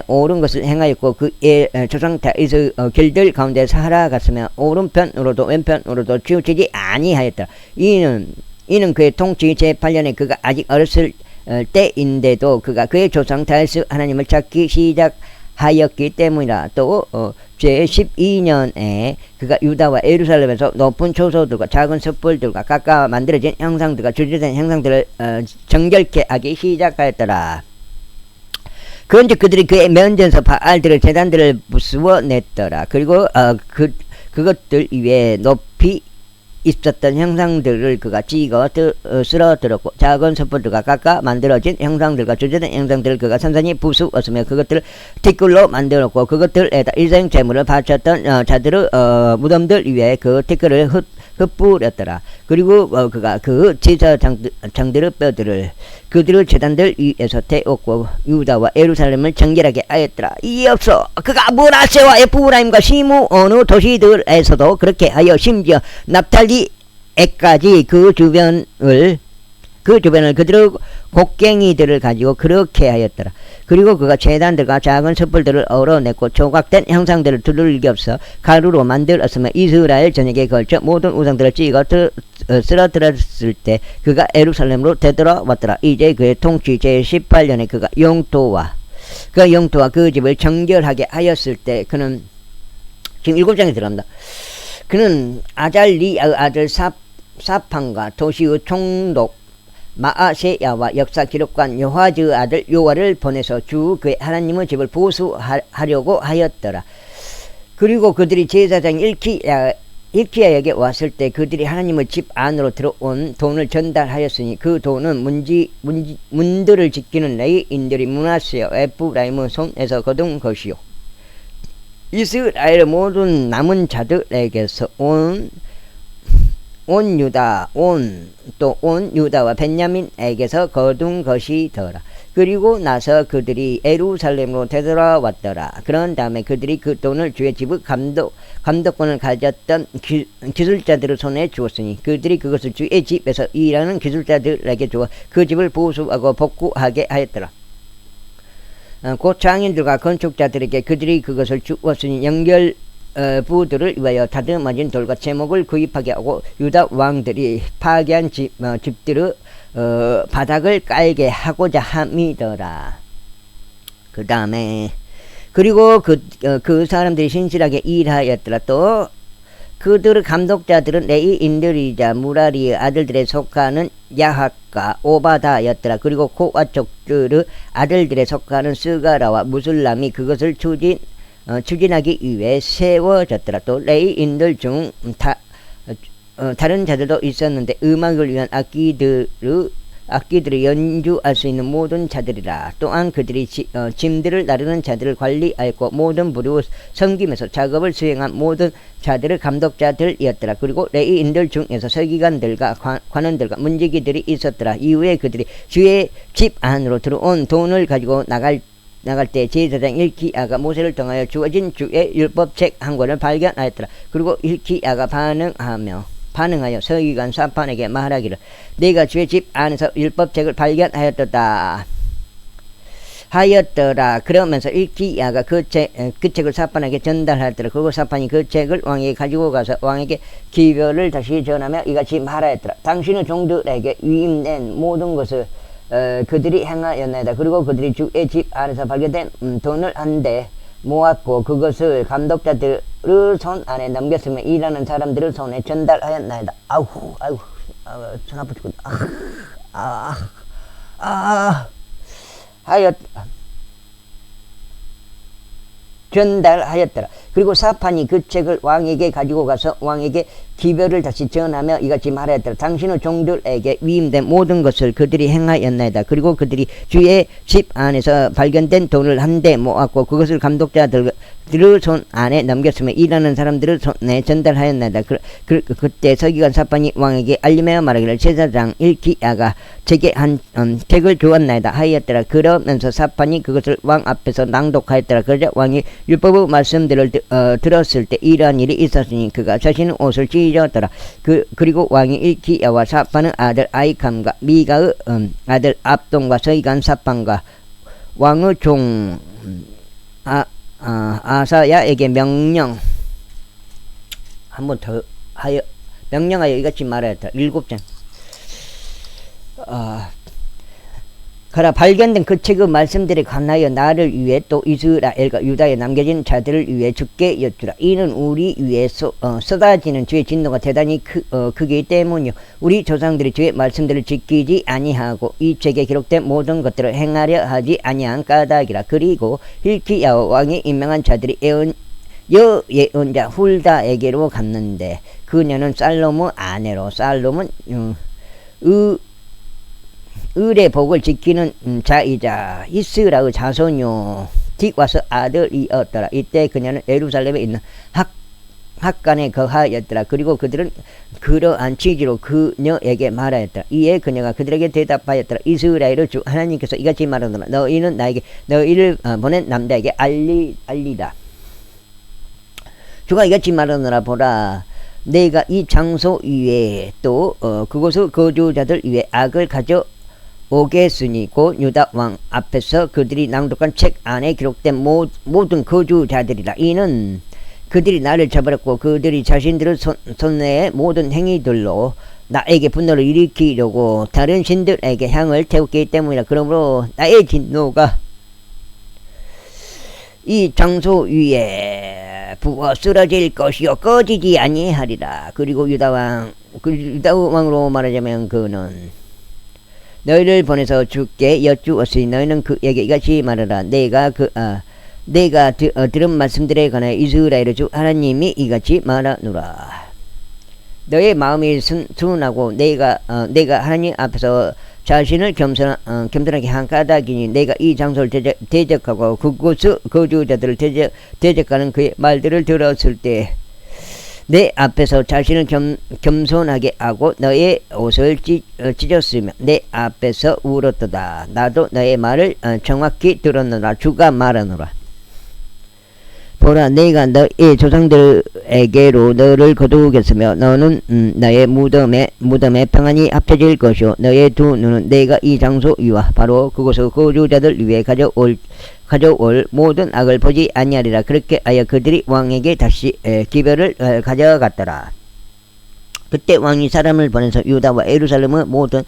옳은 것을 행하였고 그의 조상 다윗의 길들 가운데 살아갔으며 오른편으로도 왼편으로도 치우치지 아니하였더라. 이는 그의 통치 제8년에 그가 아직 어렸을 때인데도 그가 그의 조상 다윗의 하나님을 찾기 시작하였기 때문이라. 또 제12년에 그가 유다와 예루살렘에서 높은 초소들과 작은 촛불들과 깎아 만들어진 형상들과 주제된 형상들을 정결케 하기 시작하였더라. 그런데 그들이 그의 면전에서 바알들의 제단들을 부수어 냈더라. 그리고 그것들 위에 높이 있었던 형상들을 그가 찍어 쓰러뜨렸고 작은 촛불들과 깎아 만들어진 형상들과 주제된 형상들을 그가 산산히 부수었으며 그것들을 티끌로 만들었고 그것들에다 일생 제물을 바쳤던 자들의 무덤들 위에 그 티끌을 흩뿌렸더라. 그리고 그가 그 제사장들의 뼈들을 그들의 제단들 위에서 태웠고 유다와 예루살렘을 정결하게 하였더라. 이어서 그가 므낫세와 에프라임과 시므 어느 도시들에서도 그렇게 하여 심지어 납달리에까지 그 주변을 그들의 곡괭이들을 가지고 그렇게 하였더라. 그리고 그가 제단들과 작은 촛불들을 얼어냈고 조각된 형상들을 두들겨서 가루로 만들었으며 이스라엘 전역에 걸쳐 모든 우상들을 찍어 쓰러뜨렸을 때 그가 예루살렘으로 되돌아왔더라. 이제 그의 통치 제18년에 그가 영토와 그 집을 정결하게 하였을 때 그는 지금 7장에 들어갑니다. 그는 아잘리의 아들 사판과 도시의 총독 마아세야와 역사 기록관 여호와즈의 아들 요아를 보내서 그의 하나님의 집을 보수하려고 하였더라. 그리고 그들이 제사장 일키야에게 왔을 때 그들이 하나님의 집 안으로 들어온 돈을 전달하였으니 그 돈은 문들을 지키는 레위인들이 므낫세와 에프라임의 손에서 거둔 것이요 이스라엘 모든 남은 자들에게서 온 유다, 또 온 유다와 벤야민에게서 거둔 것이더라. 그리고 나서 그들이 예루살렘으로 되돌아왔더라. 그런 다음에 그들이 그 돈을 주의 집의 감독권을 가졌던 기술자들의 손에 주었으니 그들이 그것을 주의 집에서 일하는 기술자들에게 주어 그 집을 보수하고 복구하게 하였더라. 곧 장인들과 건축자들에게 그들이 그것을 주었으니 연결 부들을 위하여 다듬어진 돌과 제목을 구입하게 하고 유다 왕들이 파괴한 집들의 바닥을 깔게 하고자 함이더라. 그 다음에 그리고 그 사람들이 신실하게 일하였더라. 또 그들의 감독자들은 레위인들이자 무라리의 아들들에 속하는 야학과 오바다였더라. 그리고 코와 족들의 아들들에 속하는 스가라와 무술람이 그것을 추진하기 위해 세워졌더라. 또 레위인들 중 다른 자들도 있었는데 음악을 위한 악기들을 연주할 수 있는 모든 자들이라. 또한 그들이 짐들을 나르는 자들을 관리하였고 모든 부류를 섬기면서 작업을 수행한 모든 자들의 감독자들이었더라. 그리고 레위인들 중에서 서기관들과 관원들과 문지기들이 있었더라. 이후에 그들이 주의 집 안으로 들어온 돈을 가지고 나갈 때 제사장 일키야가 모세를 통하여 주어진 주의 율법책 한 권을 발견하였더라. 그리고 일키야가 반응하여 서기관 사판에게 말하기를 내가 주의 집 안에서 율법책을 발견하였더라. 그러면서 일키야가 그 책을 사판에게 전달하였더라. 그리고 사판이 그 책을 왕에게 가지고 가서 왕에게 기별을 다시 전하며 이같이 말하였더라. 당신의 종들에게 위임된 모든 것을 그들이 행하였나이다. 그리고 그들이 주의 집 안에서 발견된 돈을 한데 모았고 그것을 감독자들의 손 안에 넘겼으며 일하는 사람들의 손에 전달하였나이다. 아우 손 아파 죽겠다. 전달하였더라. 그리고 사판이 그 책을 왕에게 가지고 가서 왕에게 기별을 다시 전하며 이같이 말하였더라. 당신의 종들에게 위임된 모든 것을 그들이 행하였나이다. 그리고 그들이 주의 집 안에서 발견된 돈을 한데 모았고 그것을 감독자들의 손 안에 넘겼으며 일하는 사람들의 손에 전달하였나이다. 그때 서기관 사판이 왕에게 알리며 말하기를 제사장 일키야가 제게 한 책을 주었나이다 하였더라. 그러면서 사판이 그것을 왕 앞에서 낭독하였더라. 그러자 왕이 율법의 말씀들을 들었을 때 이러한 일이 있었으니 그가 자신의 옷을 찢었더라. 그리고 왕이 일키야와 사판의 아들 아이캄과 미가의 아들 압돈과 서기관 사판과 왕의 종 아사야에게 한번 더 명령하여 이같이 말하였다. 7장. 가라 발견된 그 책의 말씀들에 관하여 나를 위해 또 이스라엘과 유다에 남겨진 자들을 위해 죽게 여쭈라. 이는 우리 위에 쏟아지는 주의 진노가 대단히 크기 때문이요 우리 조상들이 주의 말씀들을 지키지 아니하고 이 책에 기록된 모든 것들을 행하려 하지 아니한 까닭이라. 그리고 hilki야와 왕이 임명한 자들이 예언자 훌다에게로 갔는데 그녀는 살롬의 아내로 살롬은 을의 복을 지키는 자이자 이스라의 자손요 딕와서 아들이었더라. 이때 그녀는 예루살렘에 있는 학간에 거하였더라. 그리고 그들은 그러한 취지로 그녀에게 말하였더라. 이에 그녀가 그들에게 대답하였더라. 이스라엘의 주 하나님께서 이같이 말하노라. 너희는 나에게 너희를 보낸 남자에게 알리라. 주가 이같이 말하노라. 보라 내가 이 장소 위에 또 그곳의 거주자들 위에 악을 오겠으니 곧 유다 왕 앞에서 그들이 낭독한 책 안에 기록된 모든 거주자들이라. 이는 그들이 나를 잡아렸고 그들이 자신들의 손내의 모든 행위들로 나에게 분노를 일으키려고 다른 신들에게 향을 태웠기 때문이라. 그러므로 나의 진노가 이 장소 위에 부어 쓰러질 것이요 꺼지지 아니하리라. 그리고 유다 왕으로 말하자면 그는 너희를 보내서 주께 여쭈었으니 너희는 그에게 이같이 말하라. 내가 들은 말씀들에 관하여 이스라엘의 주 하나님이 이같이 말하노라. 너의 마음이 순하고 내가 하나님 앞에서 자신을 겸손하게 한 까닭이니 내가 이 장소를 대적하고 그곳의 거주자들을 대적하는 그의 말들을 들었을 때 내 앞에서 자신을 겸손하게 하고 너의 옷을 찢었으며 내 앞에서 울었도다. 나도 너의 말을 정확히 들었노라. 주가 말하노라. 보라, 내가 너의 조상들에게로 너를 거두겠으며 너는 너의 무덤에 평안히 합쳐질 것이요 너의 두 눈은 내가 이 장소 위와 바로 그곳의 거주자들 위에 가져올 모든 악을 보지 아니하리라. 그렇게 하여 그들이 왕에게 다시 기별을 가져갔더라. 그때 왕이 사람을 보내서 유다와 예루살렘의 모든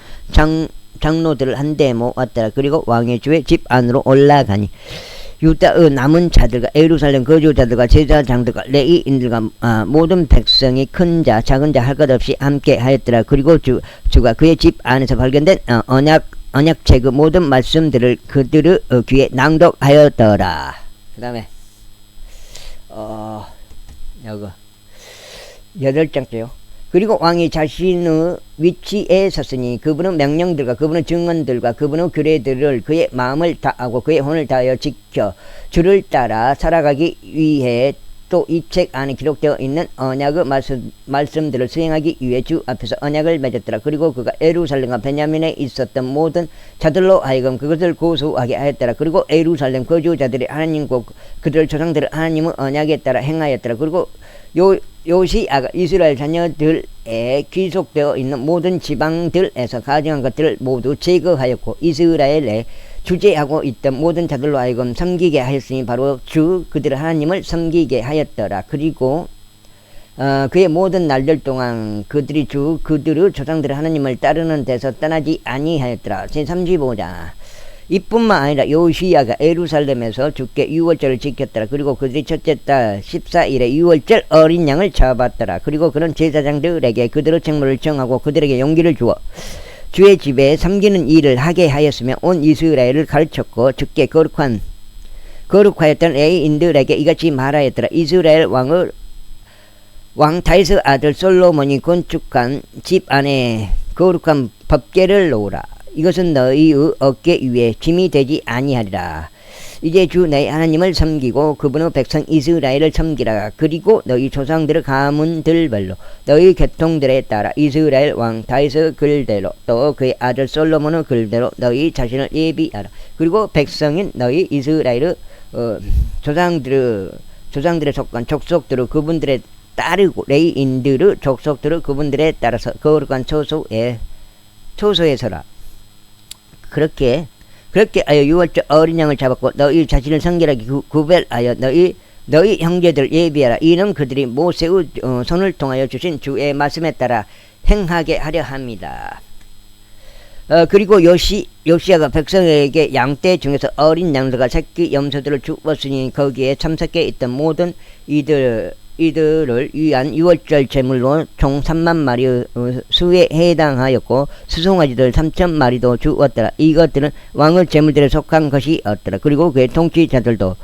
장로들을 한데 모았더라. 그리고 왕의 주의 집 안으로 올라가니 유다의 남은 자들과 예루살렘 거주자들과 제사장들과 레위인들과 모든 백성이 큰 자 작은 자 할 것 없이 함께 하였더라. 그리고 주가 그의 집 안에서 발견된 언약책의 모든 말씀들을 그들의 귀에 낭독하였더라. 그 다음에 여기 8장째요. 그리고 왕이 자신의 위치에 섰으니 그분은 명령들과 그분의 증언들과 그분의 규례들을 그의 마음을 다하고 그의 혼을 다하여 지켜 주를 따라 살아가기 위해 또 이 책 안에 기록되어 있는 언약의 말씀들을 수행하기 위해 주 앞에서 언약을 맺었더라. 그리고 그가 예루살렘과 베냐민에 있었던 모든 자들로 하여금 그것을 고수하게 하였더라. 그리고 예루살렘 거주자들이 하나님과 그들 조상들의 하나님의 언약에 따라 행하였더라. 그리고 요시아가 이스라엘 자녀들에 귀속되어 있는 모든 지방들에서 가증한 것들을 모두 제거하였고 이스라엘에 주재하고 있던 모든 자들로 하여금 섬기게 하였으니 바로 주 그들의 하나님을 섬기게 하였더라. 그리고 그의 모든 날들 동안 그들의 그들의 조상들의 하나님을 따르는 데서 떠나지 아니하였더라. 제35장. 이뿐만 아니라 요시야가 예루살렘에서 주께 유월절을 지켰더라. 그리고 그들이 첫째 달 14일에 유월절 어린 양을 잡았더라. 그리고 그는 제사장들에게 그들의 책무를 정하고 그들에게 용기를 주어 주의 집에 섬기는 일을 하게 하였으며 온 이스라엘을 가르쳤고 주께 거룩하였던 레위인들에게 이같이 말하였더라. 이스라엘 왕 다윗의 아들 솔로몬이 건축한 집 안에 거룩한 법궤를 놓으라. 이것은 너희의 어깨 위에 짐이 되지 아니하리라. 이제 주 너희 하나님을 섬기고 그분의 백성 이스라엘을 섬기라. 그리고 너희 조상들의 가문들별로 너희 계통들에 따라 이스라엘 왕 다윗의 글대로 또 그의 아들 솔로몬의 글대로 너희 자신을 예비하라. 그리고 백성인 너희 이스라엘의 조상들의 속한 족속들을 그분들에 따르고 레위인들의 족속들을 그분들에 따라서 거룩한 초소에 서라. 그렇게 하여 유월절 어린 양을 잡았고 너희 자신을 성결하게 구별하여 너희 형제들 예비하라. 이는 그들이 모세의 손을 통하여 주신 주의 말씀에 따라 행하게 하려 합니다. 그리고 요시야가 백성에게 양떼 중에서 어린 양들과 새끼 염소들을 주었으니 거기에 참석해 있던 모든 이들을 위한 유월절 제물로 총 3만 마리의 수에 해당하였고 수송아지들 3,000마리도 주었더라. 이것들은 왕의 제물들에 속한 것이었더라. 그리고 그의 통치자들도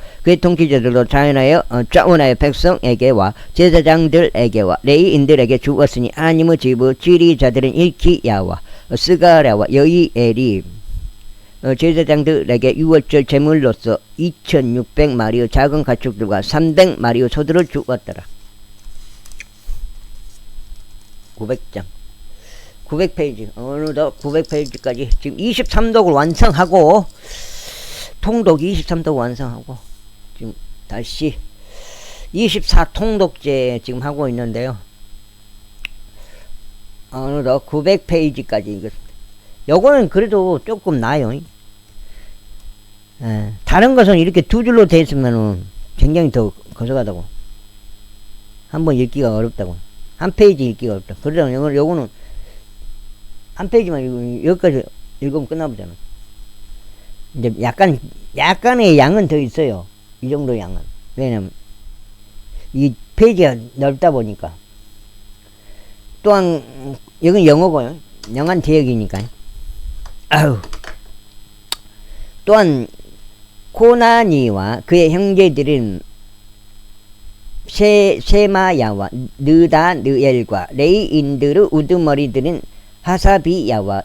자원하여 백성에게와 제사장들에게와 레위인들에게 주었으니 하나님의 집의 지리자들은 일키야와 스가랴와 여이엘이 제사장들에게 유월절 제물로서 2,600마리의 작은 가축들과 300마리의 소들을 주었더라. 900장 900페이지 어느덧 900페이지까지 지금 23독을 완성하고 통독 23독 완성하고 지금 다시 24통독제 지금 하고 있는데요. 어느덧 900페이지까지 요거는 그래도 조금 나아요. 다른 것은 이렇게 두 줄로 돼 있으면은 굉장히 더 거서가다고. 한번 읽기가 어렵다고. 한 페이지 읽기가 어렵다. 그러다 요거는 한 페이지만 여기까지 읽으면 끝나보잖아. 이제 약간의 양은 더 있어요. 이 정도 양은. 왜냐면 이 페이지가 넓다 보니까. 또한 여긴 영어고요. 영한 대역이니까요. 아유. 또한 코나니와 그의 형제들인 세마야와 느다느엘과 레위인들의 우두머리들인 하사비야와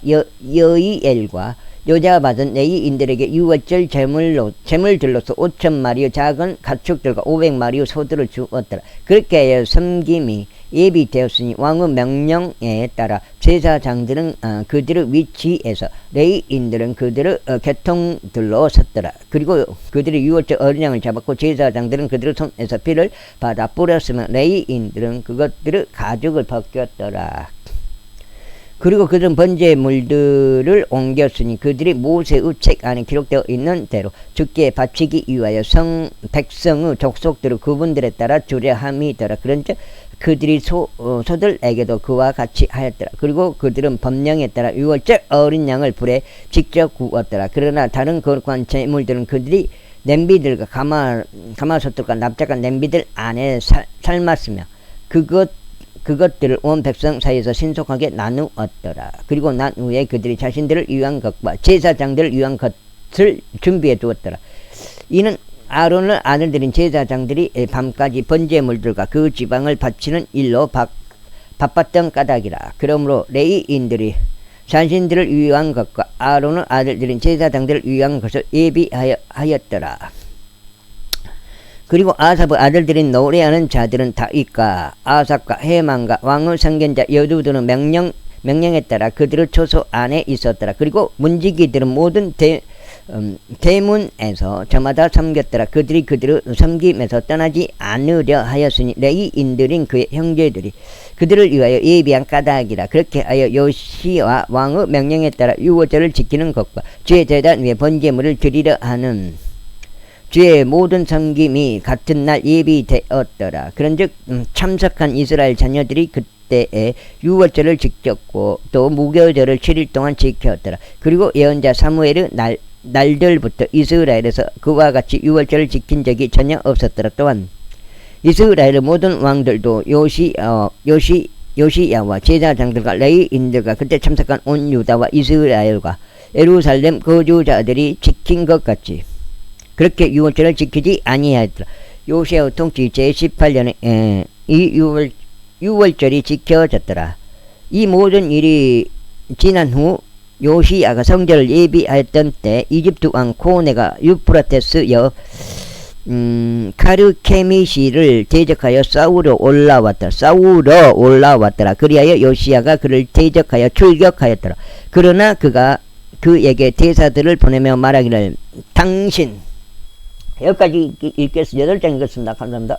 여이엘과 여자가 받은 레위인들에게 유월절 제물들로서 5,000마리의 작은 가축들과 500마리의 소들을 주었더라. 그렇게 하여 섬김이 예비되었으니 왕의 명령에 따라 제사장들은 그들의 위치에서 레위인들은 그들의 계통들로 섰더라. 그리고 그들이 유월절 어린 양을 잡았고 제사장들은 그들의 손에서 피를 받아 뿌렸으면 레위인들은 그것들의 가죽을 벗겼더라. 그리고 그들은 번제물들을 옮겼으니 그들이 모세의 책 안에 기록되어 있는 대로 주께 바치기 위하여 백성의 족속들을 그분들에 따라 주려 함이더라. 그런즉 그들이 소들에게도 그와 같이 하였더라. 그리고 그들은 법령에 따라 유월절 어린 양을 불에 직접 구웠더라. 그러나 다른 거룩한 제물들은 그들이 냄비들과 가마솥들과 납작한 냄비들 안에 삶았으며 그것들을 온 백성 사이에서 신속하게 나누었더라. 그리고 난 후에 그들이 자신들을 위한 것과 제사장들을 위한 것을 준비해 두었더라. 이는 아론의 아들들인 제사장들이 밤까지 번제물들과 그 지방을 바치는 일로 바빴던 까닭이라. 그러므로 레위인들이 자신들을 위한 것과 아론의 아들들인 제사장들을 위한 것을 예비하였더라. 그리고 아삽의 아들들인 노래하는 자들은 다윗과 아삽과 헤만과 왕의 선견자 여두들은 명령에 따라 그들의 초소 안에 있었더라. 그리고 문지기들은 모든 대문에서 저마다 섬겼더라. 그들이 그들의 섬김에서 떠나지 않으려 하였으니 레위인들인 그의 형제들이 그들을 위하여 예비한 까닭이라. 그렇게 하여 요시와 왕의 명령에 따라 유월절을 지키는 것과 주의 제단 위에 번제물을 드리려 하는 주의 모든 섬김이 같은 날 예비되었더라. 그런즉 참석한 이스라엘 자녀들이 그때에 유월절을 지켰고 또 무교절을 7일 동안 지켰더라. 그리고 예언자 사무엘의 날들부터 이스라엘에서 그와 같이 유월절을 지킨 적이 전혀 없었더라. 또한 이스라엘의 모든 왕들도 요시야와 제사장들과 레위인들과 그때 참석한 온 유다와 이스라엘과 예루살렘 거주자들이 지킨 것 같이 그렇게 유월절을 지키지 아니하였더라. 요시야의 통치 제18년에 이 유월절이 지켜졌더라. 이 모든 일이 지난 후 요시야가 성전을 예비하였던 때 이집트 왕 코네가 유프라테스 카르케미시를 대적하여 싸우러 올라왔더라. 그리하여 요시야가 그를 대적하여 출격하였더라. 그러나 그가 그에게 대사들을 보내며 말하기를 당신 여기까지 읽겠습니다. 8장 읽겠습니다. 감사합니다.